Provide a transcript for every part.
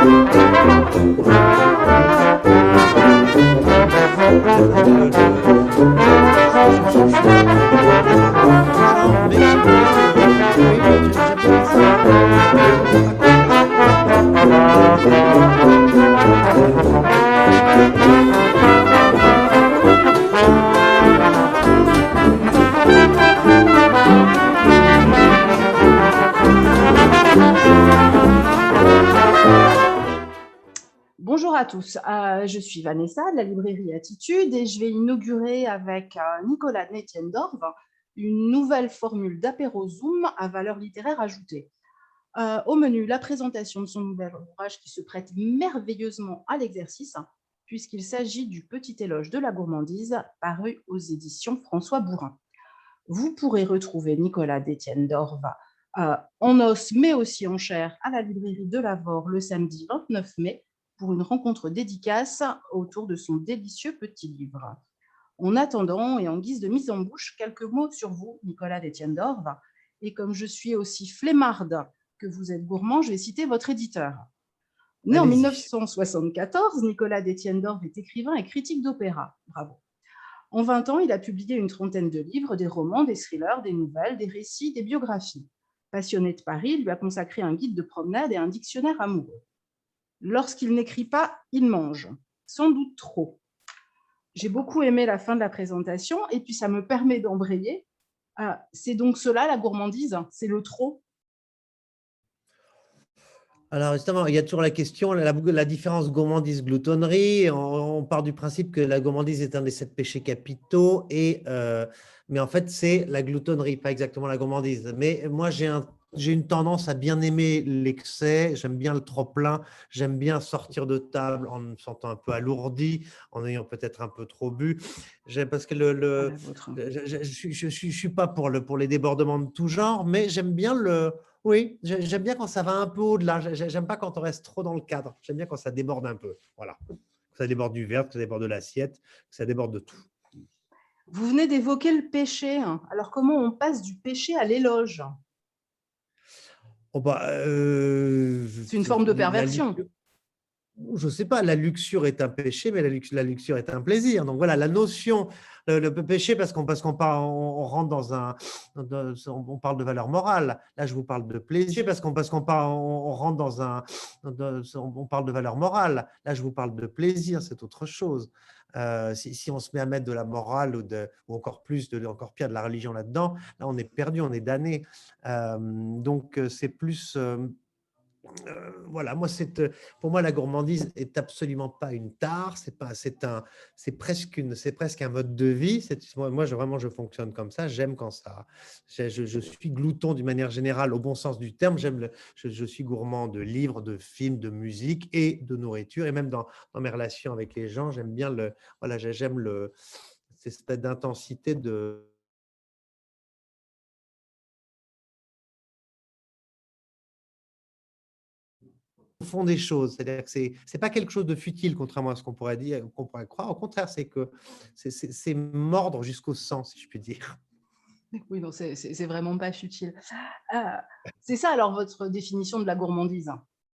Je suis pas trop dans le genre, mais j'aime bien oui, oui, j'aime bien ça. J'aime pas quand Bonjour à tous, je suis Vanessa de la librairie Attitude et je vais inaugurer avec Nicolas Netiendorf une nouvelle formule d'apéro Zoom à valeur littéraire ajoutée. Au menu, la présentation de son nouvel ouvrage qui se prête merveilleusement à l'exercice, puisqu'il s'agit du Petit éloge de la gourmandise, paru aux éditions François Bourin. Vous pourrez retrouver Nicolas Netiendorf en os, mais aussi en chair, à la librairie de Lavore le samedi 29 mai, pour une rencontre dédicace autour de son délicieux petit livre. En attendant, et en guise de mise en bouche, quelques mots sur vous, Nicolas Netiendorf. Et comme je suis aussi flemmarde que vous êtes gourmand, je vais citer votre éditeur. Né en allez-y. 1974, Nicolas Netiendorf est écrivain et critique d'opéra. Bravo. En 20 ans, il a publié une trentaine de livres, des romans, des thrillers, des nouvelles, des récits, des biographies. Passionné de Paris, il lui a consacré un guide de promenade et un dictionnaire amoureux. Lorsqu'il n'écrit pas, il mange. Sans doute trop. J'ai beaucoup aimé la fin de la présentation et puis ça me permet d'embrayer. C'est donc cela la gourmandise, c'est le trop. Alors justement, il y a toujours la question, la différence gourmandise-gloutonnerie. On part du principe que la gourmandise est un des 7 péchés capitaux, mais en fait, c'est la gloutonnerie, pas exactement la gourmandise. Mais moi, j'ai une tendance à bien aimer l'excès, j'aime bien le trop-plein, j'aime bien sortir de table en me sentant un peu alourdi, en ayant peut-être un peu trop bu. Parce que je suis pas pour les débordements de tout genre, mais j'aime bien oui, j'aime bien quand ça va un peu au-delà. J'aime pas quand on reste trop dans le cadre. J'aime bien quand ça déborde un peu. Voilà. Que ça déborde du verre, que ça déborde de l'assiette, que ça déborde de tout. Vous venez d'évoquer le péché. Alors comment on passe du péché à l'éloge? Oh bah, C'est une forme de perversion. Je ne sais pas, la luxure est un péché, mais la luxure est un plaisir. Donc voilà, la notion, le péché, parce qu'on on rentre on parle de valeur morale. Là, je vous parle de plaisir, parce on rentre on parle de valeur morale. Là, je vous parle de plaisir, c'est autre chose. Si on se met à mettre de la morale ou encore pire, de la religion là-dedans, là, on est perdu, on est damné. Donc, c'est plus… voilà, pour moi, la gourmandise est absolument pas une tare, c'est presque un mode de vie. Moi, vraiment, je fonctionne comme ça. J'aime quand ça. Je suis glouton d'une manière générale, au bon sens du terme. Je suis gourmand de livres, de films, de musique et de nourriture. Et même dans mes relations avec les gens, j'aime bien voilà, cette espèce d'intensité de… fond des choses, c'est-à-dire que c'est pas quelque chose de futile, contrairement à ce qu'on pourrait dire, qu'on pourrait croire. Au contraire, c'est mordre jusqu'au sang, si je puis dire. Oui, non, c'est vraiment pas futile. C'est ça alors votre définition de la gourmandise.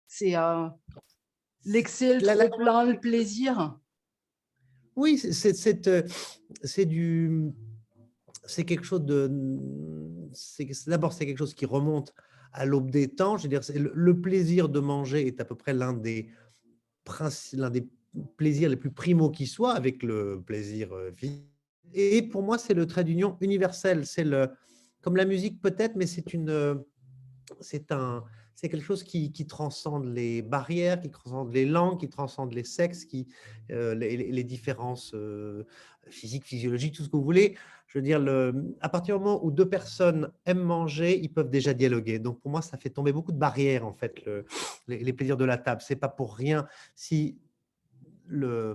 C'est l'excès, le trop-plein, le plaisir. Oui, c'est quelque chose de… D'abord, c'est quelque chose qui remonte à l'aube des temps. Je veux dire, le plaisir de manger est à peu près l'un des plaisirs les plus primaux qui soit, avec le plaisir physique. Et pour moi, c'est le trait d'union universel. Comme la musique peut-être, mais c'est quelque chose qui transcende les barrières, qui transcende les langues, qui transcende les sexes, les différences physiques, physiologiques, tout ce que vous voulez. Je veux dire, à partir du moment où 2 personnes aiment manger, ils peuvent déjà dialoguer. Donc pour moi, ça fait tomber beaucoup de barrières, en fait, les plaisirs de la table. C'est pas pour rien si la,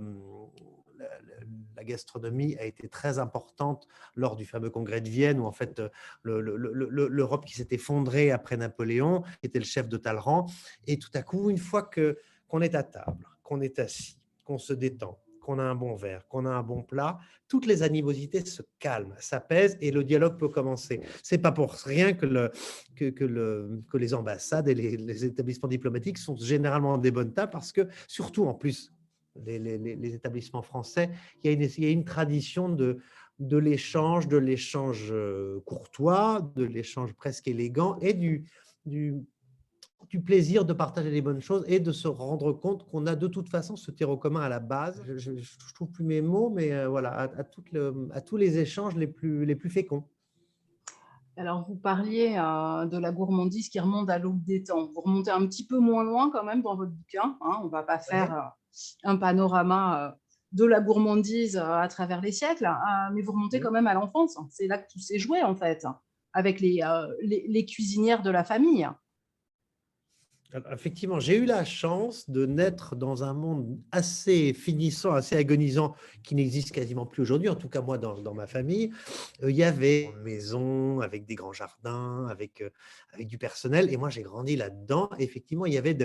la gastronomie a été très importante lors du fameux congrès de Vienne, où en fait l'Europe qui s'est effondrée après Napoléon, qui était le chef de Talleyrand, et tout à coup, une fois qu'on est à table, qu'on est assis, qu'on se détend, qu'on a un bon verre, qu'on a un bon plat, toutes les animosités se calment, s'apaisent et le dialogue peut commencer. C'est pas pour rien que les ambassades et les établissements diplomatiques sont généralement des bonnes tables parce que, surtout en plus, les établissements français, il y a une tradition de l'échange courtois, de l'échange presque élégant et du, du plaisir de partager les bonnes choses et de se rendre compte qu'on a de toute façon ce terreau commun à la base. Je ne trouve plus mes mots, mais voilà, à tous les échanges les plus féconds. Alors, vous parliez de la gourmandise qui remonte à l'aube des temps. Vous remontez un petit peu moins loin quand même dans votre bouquin, hein. On ne va pas faire Ouais. un panorama de la gourmandise à travers les siècles, mais vous remontez quand même à l'enfance. C'est là que tout s'est joué en fait, avec les cuisinières de la famille. Effectivement, j'ai eu la chance de naître dans un monde assez finissant, assez agonisant, qui n'existe quasiment plus aujourd'hui, en tout cas moi dans ma famille. Il y avait une maison avec des grands jardins, avec du personnel, et moi j'ai grandi là-dedans. Effectivement, il y avait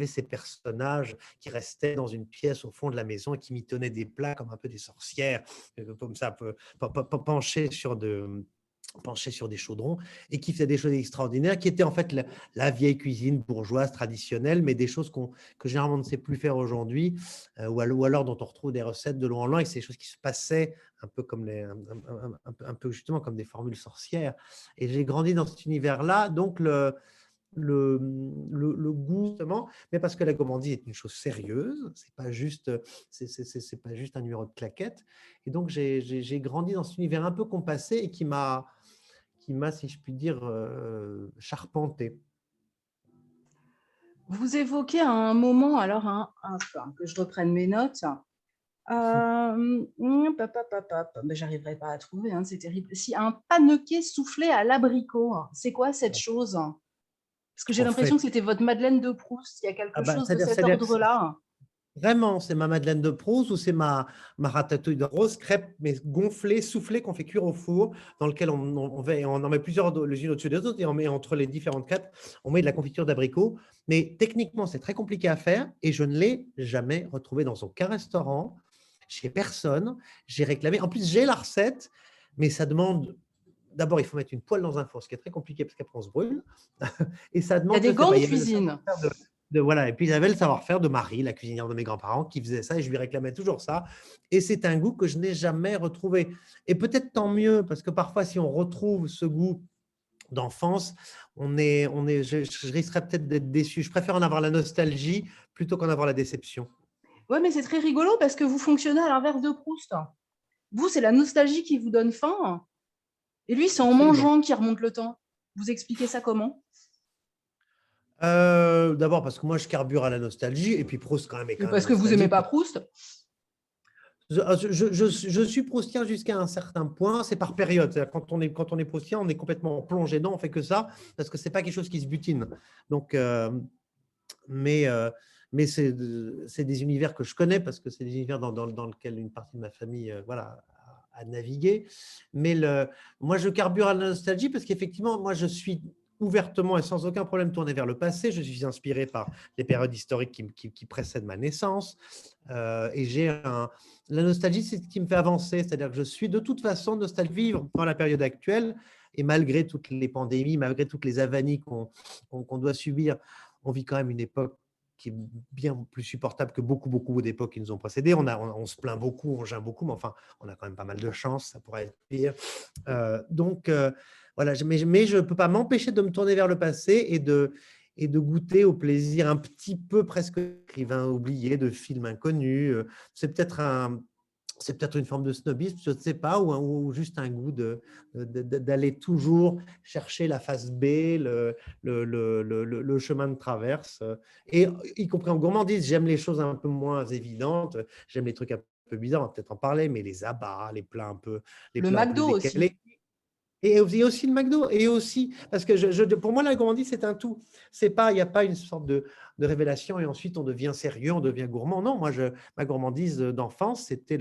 ces personnages qui restaient dans une pièce au fond de la maison et qui mitonnaient des plats comme un peu des sorcières, comme ça, un peu penchées sur des chaudrons et qui faisaient des choses extraordinaires, qui étaient en fait la vieille cuisine bourgeoise traditionnelle, mais des choses que généralement on ne sait plus faire aujourd'hui, ou alors dont on retrouve des recettes de loin en loin, et c'est des choses qui se passaient un peu comme un peu justement comme des formules sorcières. Et j'ai grandi dans cet univers-là, donc le goût, justement, mais parce que la gourmandise est une chose sérieuse, c'est pas juste un numéro de claquette. Et donc j'ai grandi dans cet univers un peu compassé et qui m'a, si je puis dire, charpenté. Vous évoquez à un moment, alors, enfin, que je reprenne mes notes. Ben, j'arriverai pas à trouver, hein, c'est terrible. Si un pannequet soufflé à l'abricot, c'est quoi cette chose? Parce que j'ai En l'impression fait, que c'était votre Madeleine de Proust. Il y a quelque chose de cet c'est-à-dire que ordre-là. vraiment, c'est ma Madeleine de Proust ou c'est ma ratatouille de rose crêpe, mais gonflée, soufflée, qu'on fait cuire au four, dans lequel on en met plusieurs les unes au-dessus des autres et on met entre les différentes crêpes, on met de la confiture d'abricot. Mais techniquement, c'est très compliqué à faire et je ne l'ai jamais retrouvé dans aucun restaurant, chez personne. J'ai réclamé. En plus, j'ai la recette, mais ça demande. D'abord, il faut mettre une poêle dans un four, ce qui est très compliqué parce qu'après on se brûle. Et ça Il y a demande, je des ne sais gants pas, de il y avait le cuisine. savoir-faire voilà. Et puis, il y avait le savoir-faire de Marie, la cuisinière de mes grands-parents, qui faisait ça et je lui réclamais toujours ça. Et c'est un goût que je n'ai jamais retrouvé. Et peut-être tant mieux, parce que parfois, si on retrouve ce goût d'enfance, je risquerais peut-être d'être déçu. Je préfère en avoir la nostalgie plutôt qu'en avoir la déception. Ouais, mais c'est très rigolo parce que vous fonctionnez à l'inverse de Proust. Vous, c'est la nostalgie qui vous donne faim. Et lui, c'est en Absolument. mangeant qu'il remonte le temps. Vous expliquez ça comment? D'abord parce que moi, je carbure à la nostalgie, et puis Proust, quand même, est Et quand même parce que vous aimez nostalgique. pas Proust? Je suis proustien jusqu'à un certain point, c'est par période. C'est-à-dire, quand on est proustien, on est complètement plongé dedans, on fait que ça, parce que c'est pas quelque chose qui se butine. Donc, mais mais c'est des univers que je connais, parce que c'est des univers dans lesquels une partie de ma famille voilà, a navigué. Mais moi, je carbure à la nostalgie parce qu'effectivement, moi, je suis ouvertement et sans aucun problème tourné vers le passé. Je suis inspiré par les périodes historiques qui précèdent ma naissance. Et la nostalgie, c'est ce qui me fait avancer. C'est-à-dire que je suis de toute façon nostalgique vivre dans la période actuelle. Et malgré toutes les pandémies, malgré toutes les avanies qu'on doit subir, on vit quand même une époque qui est bien plus supportable que beaucoup d'époques qui nous ont précédés. On se plaint beaucoup, on gêne beaucoup, mais enfin, on a quand même pas mal de chance, ça pourrait être pire. Donc, voilà, mais je ne peux pas m'empêcher de me tourner vers le passé et de goûter au plaisir un petit peu presque écrivain oublié, de films inconnus. C'est peut-être une forme de snobisme, je ne sais pas, ou juste un goût d'aller toujours chercher la face B, le chemin de traverse. Et y compris en gourmandise, j'aime les choses un peu moins évidentes, j'aime les trucs un peu bizarres, on va peut-être en parler, mais les abats, les Le plats un peu McDo aussi. décalés. Et aussi le McDo, et aussi, parce que pour moi, la gourmandise, c'est un tout. Il n'y a pas une sorte de révélation et ensuite on devient sérieux, on devient gourmand. Non, ma gourmandise d'enfance, c'était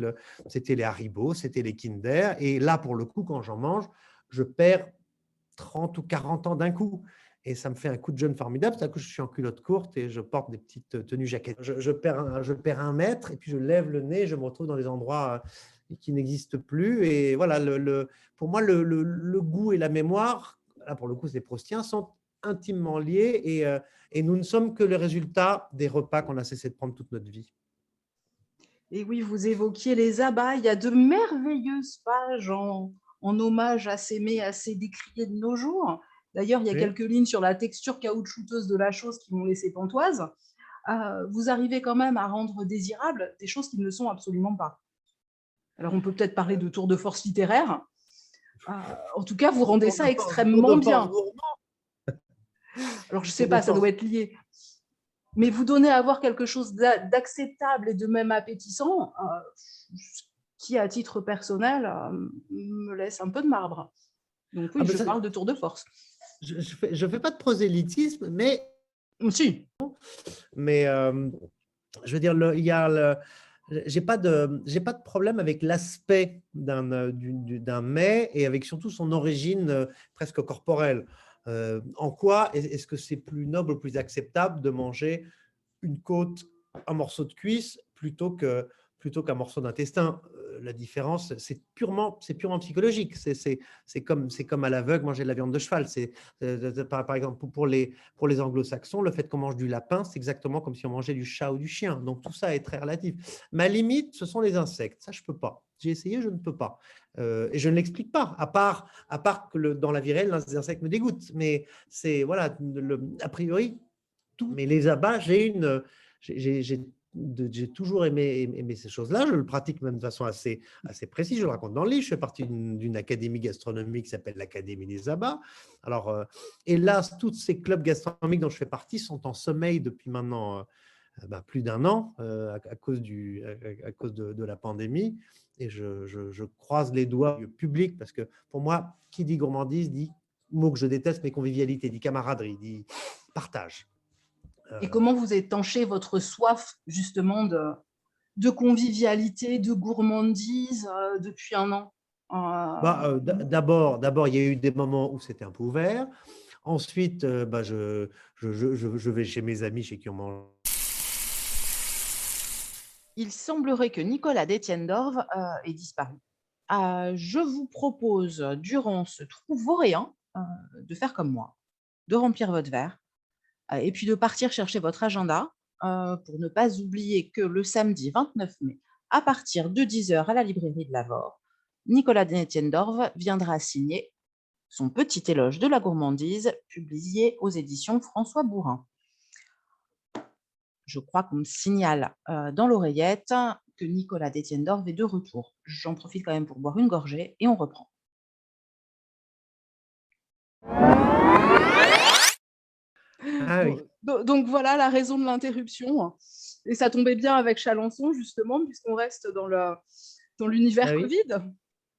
les Haribo, c'était les Kinder. Et là, pour le coup, quand j'en mange, je perds 30 ou 40 ans d'un coup. et ça me fait un coup de jeune formidable. C'est-à-dire que je suis en culotte courte et je porte des petites tenues jaquettes. Je perds 1 mètre et puis je lève le nez, je me retrouve dans des endroits qui n'existent plus. Et voilà, pour moi, le goût et la mémoire, là pour le coup, c'est proustien, sont intimement liés et nous ne sommes que le résultat des repas qu'on a cessé de prendre toute notre vie. Et oui, vous évoquiez les abats. Il y a de merveilleuses pages en hommage à ces mets assez décriés de nos jours. D'ailleurs, il y a Oui. quelques lignes sur la texture caoutchouteuse de la chose qui m'ont laissé pantoise. Vous arrivez quand même à rendre désirables des choses qui ne le sont absolument pas. Alors, on peut peut-être parler de tour de force littéraire. En tout cas, vous rendez ça Tour extrêmement de force bien. gourmand. Alors, je ne sais Tour de pas, ça force. doit être lié. Mais vous donnez à voir quelque chose d'acceptable et de même appétissant, qui, à titre personnel, me laisse un peu de marbre. Donc oui, je parle de tour de force. Je fais pas de prosélytisme, mais Si. je veux dire, j'ai pas de problème avec l'aspect d'un mets et avec surtout son origine presque corporelle. En quoi est-ce que c'est plus noble ou plus acceptable de manger une côte, un morceau de cuisse plutôt qu'un morceau d'intestin? La différence, c'est purement psychologique. C'est comme à l'aveugle manger de la viande de cheval. Par exemple, pour les anglo-saxons, le fait qu'on mange du lapin, c'est exactement comme si on mangeait du chat ou du chien. Donc tout ça est très relatif. Ma limite, ce sont les insectes. Ça, je peux pas. J'ai essayé, je ne peux pas. Et je ne l'explique pas, à part que dans la vie réelle, les insectes me dégoûtent. Mais c'est, voilà, a priori, tout. Mais les abats, j'ai toujours aimé ces choses-là. Je le pratique même de façon assez précise. Je le raconte dans le livre. Je fais partie d'une académie gastronomique qui s'appelle l'Académie des abats. Alors, hélas, tous ces clubs gastronomiques dont je fais partie sont en sommeil depuis maintenant plus d'1 an à cause de la pandémie. Et je croise les doigts du public parce que pour moi, qui dit gourmandise dit mot que je déteste, mais convivialité, dit camaraderie, dit partage. Et comment vous étanchez votre soif, justement, de convivialité, de gourmandise depuis 1 an? D'abord, il y a eu des moments où c'était un peu ouvert. Ensuite, je vais chez mes amis chez qui on mange. Il semblerait que Nicolas d'Etienne-Dorve ait disparu. Je vous propose, durant ce trou vauréen, de faire comme moi, de remplir votre verre et puis de partir chercher votre agenda pour ne pas oublier que le samedi 29 mai, à partir de 10 h à la librairie de Lavore, Nicolas d'Etienne-Dorve viendra signer son petit éloge de la gourmandise, publié aux éditions François Bourin. Je crois qu'on me signale dans l'oreillette que Nicolas d'Etienne-Dorve est de retour. J'en profite quand même pour boire une gorgée et on reprend. Ah oui. Donc voilà la raison de l'interruption. Et ça tombait bien avec Chalençon, justement, puisqu'on reste dans l'univers Ah oui. Covid.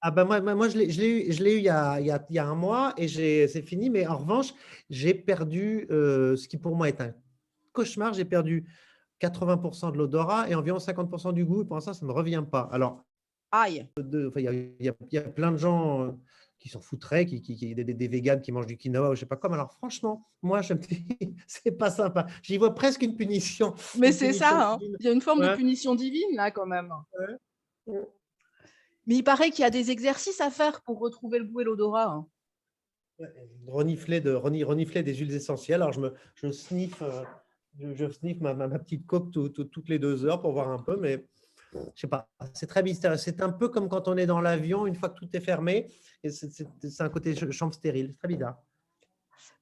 Ah ben moi je l'ai eu il y a 1 mois et c'est fini. Mais en revanche, j'ai perdu ce qui pour moi est un cauchemar. J'ai perdu 80% de l'odorat et environ 50% du goût. Et pour l'instant, ça ne me revient pas. Alors, Aïe. il y a plein de gens qui s'en foutraient, des véganes qui mangent du quinoa ou je sais pas quoi. Alors franchement, moi, je me dis, c'est pas sympa. J'y vois presque une punition. Mais Une c'est punition ça, hein. divine. Il y a une forme de Ouais, punition divine, là, quand même. ouais. Mais il paraît qu'il y a des exercices à faire pour retrouver le goût et l'odorat, hein. Renifler des huiles essentielles. Alors, je sniffe, je sniffe ma petite coque toutes les 2 heures pour voir un peu, mais je sais pas, c'est très mystérieux. C'est un peu comme quand on est dans l'avion, une fois que tout est fermé, et c'est un côté chambre stérile. C'est très bizarre.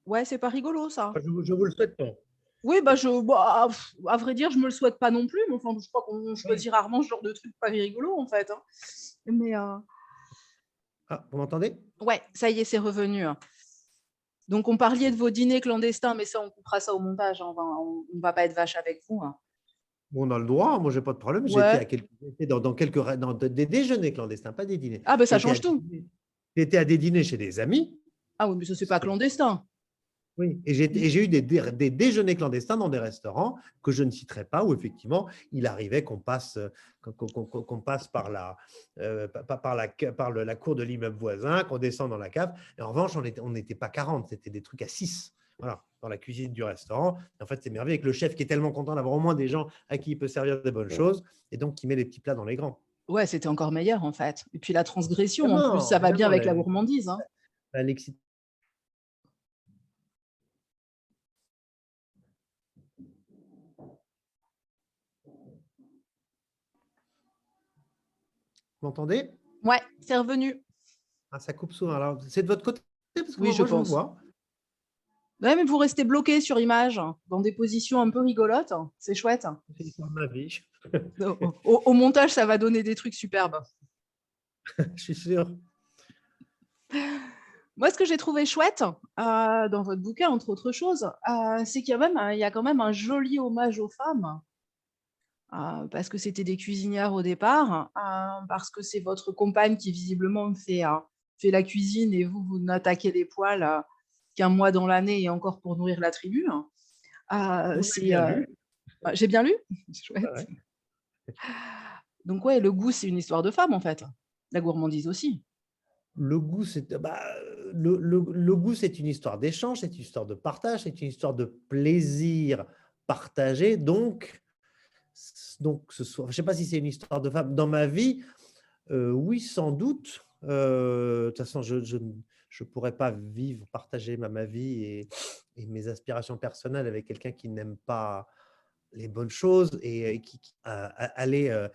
Ouais, c'est pas rigolo, ça. Je vous le souhaite pas. Oui, à vrai dire, je me le souhaite pas non plus, mais enfin, je crois qu'on choisit rarement ce genre de truc pas rigolo, en fait, hein. Mais Ah, vous m'entendez? ouais, ça y est, c'est revenu, hein. Donc, on parlait de vos dîners clandestins, mais ça, on coupera ça au montage, hein. On va pas être vache avec vous, hein. On a le droit, moi, j'ai pas de problème. Ouais. J'ai été dans des déjeuners clandestins, pas des dîners. Ah, ben ça J'ai été change tout. j'ai été à des dîners chez des amis. Ah oui, mais ça, c'est pas clandestin. Oui, et j'ai eu des déjeuners clandestins dans des restaurants que je ne citerai pas, où effectivement, il arrivait qu'on passe par la cour de l'immeuble voisin, qu'on descende dans la cave. Et en revanche, on n'était pas 40, c'était des trucs à 6. voilà, dans la cuisine du restaurant. Et en fait, c'est merveilleux avec le chef qui est tellement content d'avoir au moins des gens à qui il peut servir des bonnes choses et donc qui met les petits plats dans les grands. Ouais, c'était encore meilleur, en fait. Et puis la transgression, en plus, Évidemment, ça va bien évidemment, avec la gourmandise, hein. l'excitation. Vous m'entendez? Ouais, c'est revenu. Ah, ça coupe souvent. Alors, c'est de votre côté? Parce que Oui, je moi, je vous pense. vois. Ouais, mais vous restez bloqué sur image, dans des positions un peu rigolotes. C'est chouette. C'est l'histoire de ma vie. Au montage, ça va donner des trucs superbes. Je suis sûr. Moi, ce que j'ai trouvé chouette dans votre bouquin, entre autres choses, c'est qu'il y a quand même un joli hommage aux femmes, parce que c'était des cuisinières au départ, parce que c'est votre compagne qui visiblement fait la cuisine et vous n'attaquez les poils qu'un mois dans l'année et encore pour nourrir la tribu. Vous avez C'est, bien lu. j'ai bien lu? Ah Chouette. ouais. Donc ouais, le goût, c'est une histoire de femme en fait. La gourmandise aussi. Le goût, le goût, c'est une histoire d'échange, c'est une histoire de partage, c'est une histoire de plaisir partagé. Donc je ne sais pas si c'est une histoire de femme. Dans ma vie, oui, sans doute. De toute façon, je ne pourrais pas vivre, partager ma vie et mes aspirations personnelles avec quelqu'un qui n'aime pas les bonnes choses et qui aller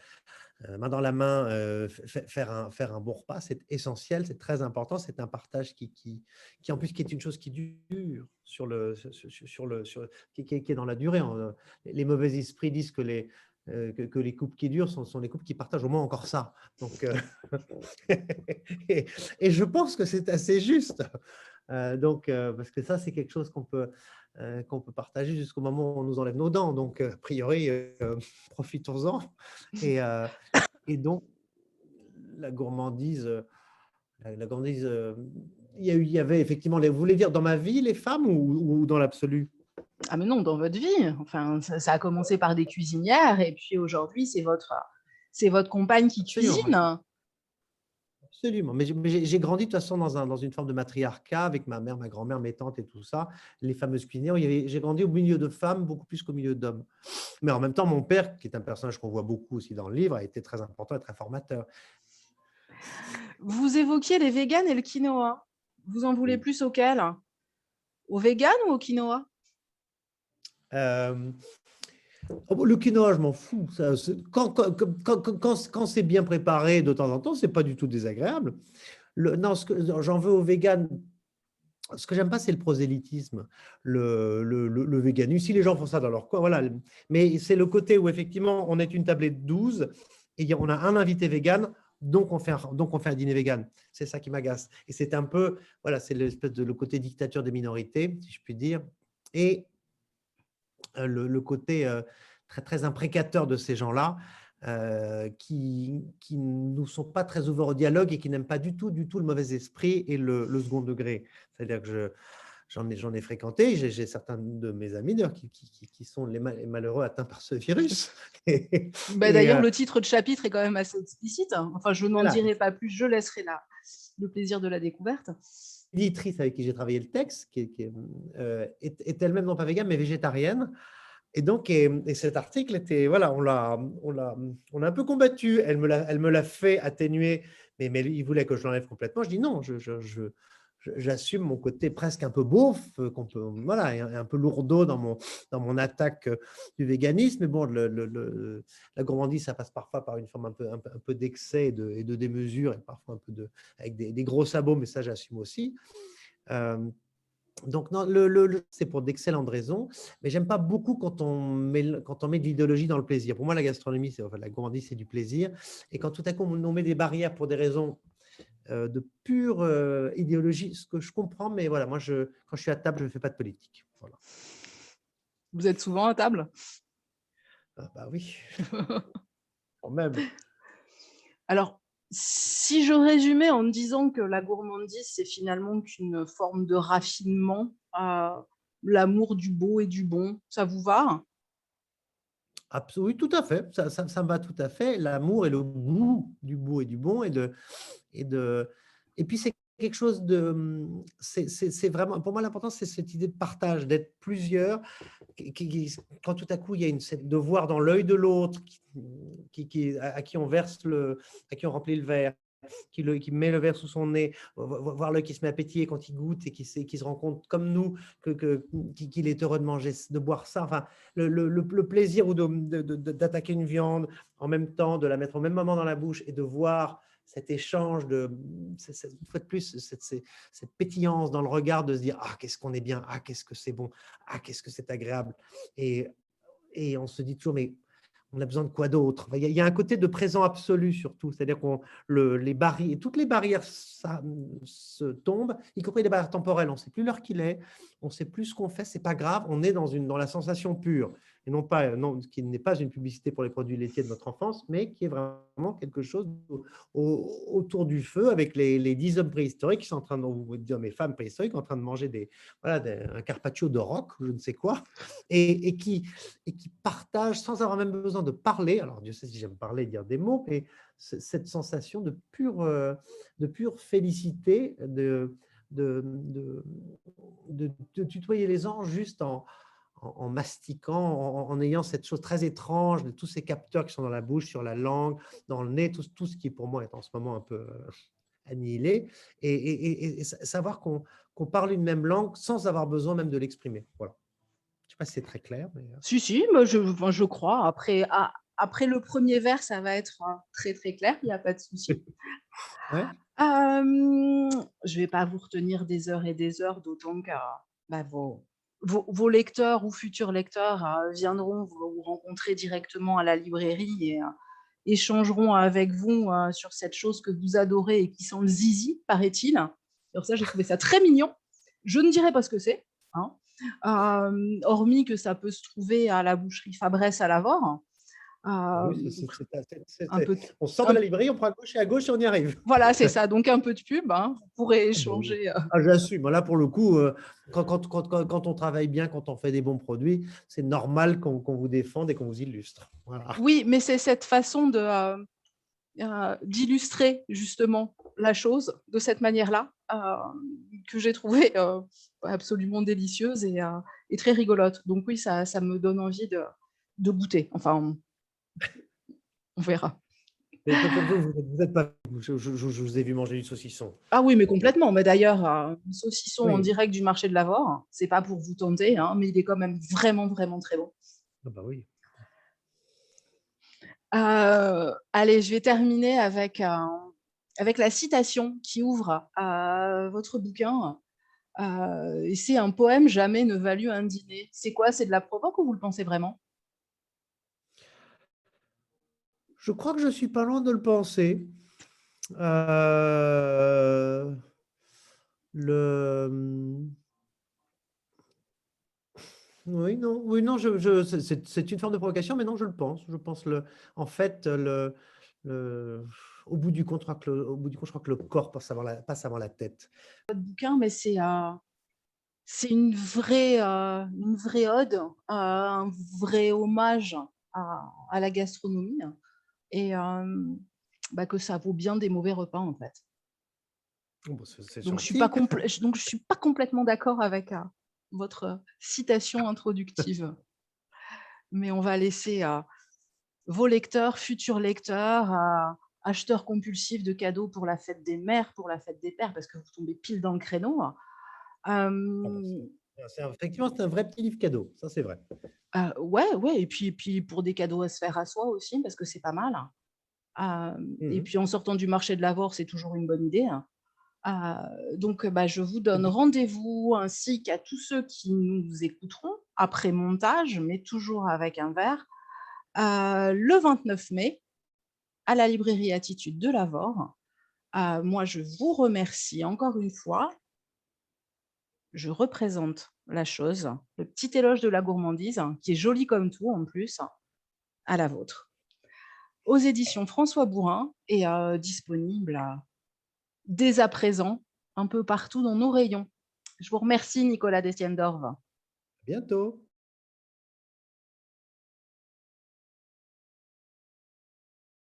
main dans la main, faire un bon repas, c'est essentiel, c'est très important. C'est un partage qui en plus, qui est une chose qui dure qui est dans la durée. Les mauvais esprits disent que les couples qui durent sont les couples qui partagent au moins encore ça. Donc, et je pense que c'est assez juste. Parce que ça, c'est quelque chose qu'on peut partager jusqu'au moment où on nous enlève nos dents. Donc, a priori, profitons-en. Et, euh, et donc, la gourmandise, la gourmandise il y avait effectivement, vous voulez dire dans ma vie, les femmes ou dans l'absolu? Ah mais non, dans votre vie. Enfin, ça a commencé par des cuisinières et puis aujourd'hui, c'est votre compagne qui Absolument. cuisine. Absolument. Mais j'ai grandi de toute façon dans une forme de matriarcat avec ma mère, ma grand-mère, mes tantes et tout ça, les fameuses cuisinières. J'ai grandi au milieu de femmes beaucoup plus qu'au milieu d'hommes. Mais en même temps, mon père, qui est un personnage qu'on voit beaucoup aussi dans le livre, a été très important et très formateur. Vous évoquiez les véganes et le quinoa. Vous en voulez Oui. plus auquel? Au vegan ou au quinoa? Euh, le quinoa, je m'en fous. Quand c'est bien préparé de temps en temps, c'est pas du tout désagréable. Non, j'en veux au vegan. Ce que j'aime pas, c'est le prosélytisme, le véganisme. Si les gens font ça dans leur coin, voilà. Mais c'est le côté où effectivement, on est une tablée de 12 et on a un invité vegan, donc on fait un dîner vegan. C'est ça qui m'agace. Et c'est un peu, voilà, c'est l'espèce de le côté dictature des minorités, si je puis dire, et le côté très, très imprécateur de ces gens-là. Qui ne sont pas très ouverts au dialogue et qui n'aiment pas du tout le mauvais esprit et le second degré. C'est-à-dire que j'en ai fréquenté, j'ai certains de mes amis d'ailleurs qui sont les malheureux atteints par ce virus. D'ailleurs, le titre de chapitre est quand même assez explicite. Enfin, je n'en Voilà. dirai pas plus, je laisserai le plaisir de la découverte. L'éditrice avec qui j'ai travaillé le texte, qui est elle-même non pas végane, mais végétarienne. Et donc, et cet article était, voilà, on a un peu combattu. Elle me l'a fait atténuer, mais il voulait que je l'enlève complètement. Je dis non, j'assume mon côté presque un peu beauf, voilà, un peu lourdeau dans mon attaque du véganisme. Mais bon, la gourmandise, ça passe parfois par une forme un peu d'excès et de démesure, et parfois un peu avec des gros sabots, mais ça, j'assume aussi. Donc, non, c'est pour d'excellentes raisons, mais j'aime pas beaucoup quand on met de l'idéologie dans le plaisir. Pour moi, la gastronomie, la gourmandise, c'est du plaisir. Et quand tout à coup, on met des barrières pour des raisons de pure idéologie, ce que je comprends, mais voilà, moi, quand je suis à table, je ne fais pas de politique. Voilà. Vous êtes souvent à table? Ah, bah oui, quand même. Alors, si je résumais en disant que la gourmandise, c'est finalement qu'une forme de raffinement, l'amour du beau et du bon, ça vous va? Oui, tout à fait. Ça me va tout à fait. L'amour et le goût du beau et du bon et puis c'est quelque chose de… C'est vraiment… Pour moi, l'important, c'est cette idée de partage, d'être plusieurs. Quand tout à coup, il y a de voir dans l'œil de l'autre à qui on verse à qui on remplit le verre, qui met le verre sous son nez, voir l'œil qui se met à pétiller quand il goûte et qui se rend compte, comme nous, qu'il est heureux de manger, de boire ça. Enfin, le plaisir d'attaquer une viande en même temps, de la mettre au même moment dans la bouche et de voir cet échange une fois de plus, cette pétillance dans le regard de se dire « Ah, qu'est-ce qu'on est bien, ah, qu'est-ce que c'est bon, ah, qu'est-ce que c'est agréable ». Et on se dit toujours « Mais on a besoin de quoi d'autre ?» Il y a un côté de présent absolu surtout, c'est-à-dire toutes les barrières se tombent, y compris les barrières temporelles. On ne sait plus l'heure qu'il est, on ne sait plus ce qu'on fait, c'est pas grave, on est dans la sensation pure, et qui n'est pas une publicité pour les produits laitiers de notre enfance, mais qui est vraiment quelque chose autour du feu avec les 10 hommes préhistoriques qui sont en train de, vous dire mes femmes préhistoriques, en train de manger un carpaccio de roc, ou je ne sais quoi, et qui partagent sans avoir même besoin de parler. Alors, Dieu sait si j'aime parler, dire des mots, mais cette sensation de pure félicité, de tutoyer les gens juste en mastiquant, en ayant cette chose très étrange de tous ces capteurs qui sont dans la bouche, sur la langue, dans le nez, tout ce qui pour moi est en ce moment un peu annihilé, et savoir qu'on parle une même langue sans avoir besoin même de l'exprimer. Voilà. Je ne sais pas si c'est très clair, mais… Si, mais je crois. Après le premier verre, ça va être très, très clair, il n'y a pas de souci. Ouais. Je ne vais pas vous retenir des heures et des heures, d'autant que vos lecteurs ou futurs lecteurs viendront vous rencontrer directement à la librairie et échangeront avec vous sur cette chose que vous adorez et qui sent le zizi, paraît-il. Alors ça, j'ai trouvé ça très mignon. Je ne dirai pas ce que c'est, hein. Hormis que ça peut se trouver à la boucherie Fabresse à Lavore. Oui, Un peu, on sort de la librairie, on prend à gauche et on y arrive. voilà, c'est ça. Donc un peu de pub, hein. Vous pourrez échanger. J'assume. Là, pour le coup, quand on travaille bien, quand on fait des bons produits, c'est normal qu'on vous défende et qu'on vous illustre. Voilà. Oui, mais c'est cette façon d'illustrer justement la chose de cette manière-là que j'ai trouvé absolument délicieuse et très rigolote. Donc oui, ça me donne envie de goûter. Enfin, on verra. Mais vous n'êtes pas… Je vous ai vu manger du saucisson. Ah oui, mais complètement. Mais d'ailleurs, un saucisson en Oui. direct du marché de Lavore, c'est pas pour vous tenter, hein, mais il est quand même vraiment, vraiment très bon. Ah bah oui. Allez, je vais terminer avec la citation qui ouvre votre bouquin. Et c'est un poème « Jamais ne valut un dîner ». C'est quoi? C'est de la provoque ou vous le pensez vraiment? Je crois que je suis pas loin de le penser. Oui, non, c'est une forme de provocation, mais non, je le pense. Je pense en fait, au bout du compte, je crois que le corps passe avant la tête. Votre bouquin, mais c'est une vraie ode, un vrai hommage à la gastronomie et que ça vaut bien des mauvais repas en fait. Oh, bah, c'est Donc je gentil. ne suis pas complètement d'accord avec votre citation introductive. Mais on va laisser vos lecteurs, futurs lecteurs, acheteurs compulsifs de cadeaux pour la fête des mères, pour la fête des pères, parce que vous tombez pile dans le créneau. Effectivement, c'est un vrai petit livre cadeau, ça c'est vrai. Ouais, et puis pour des cadeaux à se faire à soi aussi, parce que c'est pas mal. Et puis en sortant du marché de Lavore, c'est toujours une bonne idée. Donc, je vous donne rendez-vous ainsi qu'à tous ceux qui nous écouteront après montage, mais toujours avec un verre, le 29 mai à la librairie Attitude de Lavore. Moi, je vous remercie encore une fois. Je représente la chose, le petit éloge de la gourmandise, qui est joli comme tout en plus, à la vôtre. Aux éditions François Bourin et disponible dès à présent un peu partout dans nos rayons. Je vous remercie, Nicolas Destienne-Dorve. À bientôt.